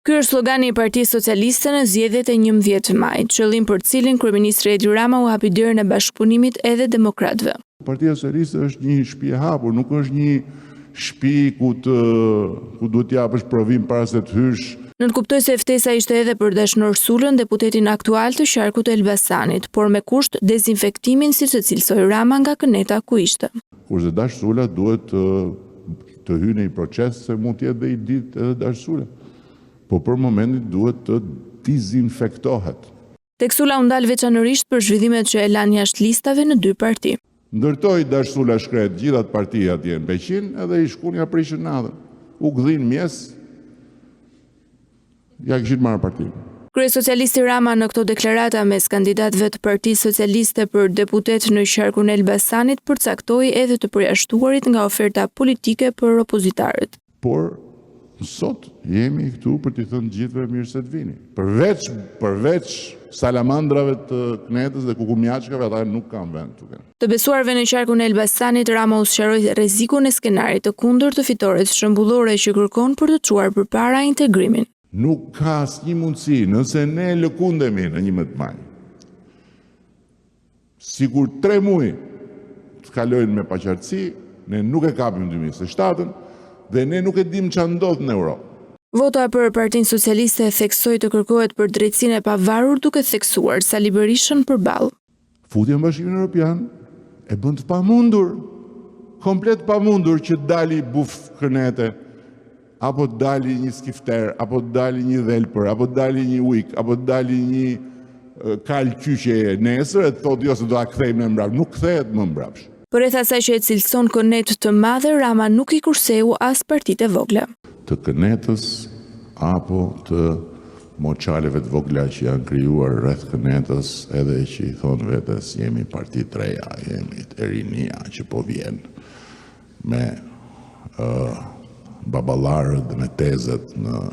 Ky është slogani i Partisë Socialiste në zgjedhjet e 11 majit, qëllim për cilin kryeministri Edi Rama u hapi derën e bashkëpunimit edhe demokratëve. Partia Socialiste është një shtëpi e hapur, nuk është një shtëpi ku duhet t'japësh provim para se të hysh. Nënkuptoi se ftesa ishte edhe për Dashnor Sulën, deputetin aktual të qarkut të Elbasanit, por me kusht dezinfektimin siç e cilësoi Rama nga këneta ku ishte. Kurse Dash Sula duhet të hyjë në një proces se mund të jetë dhe i ditë edhe Dash Sula. Po për momentin duhet të dezinfektohet. Tek Sula u ndal veçanërisht për zhvillimet që e lanë jashtë listave në 2 parti. Ndërtoi Dash Sula shkret gjithat partia atje në Beqin edhe i shkun ja prishën natën. U gdhin mjes, ja kishin marrë partinë. Kryesocialisti Rama në këto deklarata mes kandidatëve të Partisë Socialiste për deputet në qarkun e Elbasanit përcaktoi edhe të përjashtuarit nga oferta politike për opozitarët. Por sot jemi këtu për t'i thënë gjithëve mirë se të vini. Përveç salamandrave të Knetës dhe kukumjaçkave, ata nuk kanë vend këtu. Të besuarve në qarkun e Elbasanit, Rama u sqaroi rrezikun e skenarit të kundërt të fitores shëmbullore që kërkon për të çuar përpara integrimin. Nuk ka asnjë mundësi, nëse ne lëkundemi në 11 maj. Sigur 3 muaj të kalojnë me paqartësi, ne nuk e kapim 2027-ën dhe ne nuk e dim çfarë ndodh në Europë. Vota për Partinë Socialiste e theksoi të kërkohet për drejtsinë e pavarur duke theksuar Sali Berishën përballë. Futja në Bashkimin Evropian e bën të pamundur, komplet pamundur që dali buf Kërnete, apo dali një skifter, apo dali një dhelpër, apo dali një ujk, apo dali një kal qyqe nesër e thotë jo se do ta kthejmë në mbrapsht, nuk kthehet më mbrapsht. Përreth asaj që e cilëson Kënet të madhe, Rama nuk i kurseu as partitë e vogla. Të Kënetës apo të moçaleve të vogla që janë krijuar rreth Kënetës, edhe që i thonë vetes jemi parti të reja, jemi të rinia që po vjen me baballarët dhe me tezet në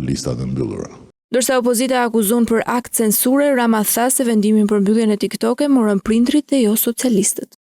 listat e mbyllura. Ndërsa opozita akuzon për akt censure, Rama tha se vendimin për mbylljen e TikTok-e morën prindrit dhe jo socialistët.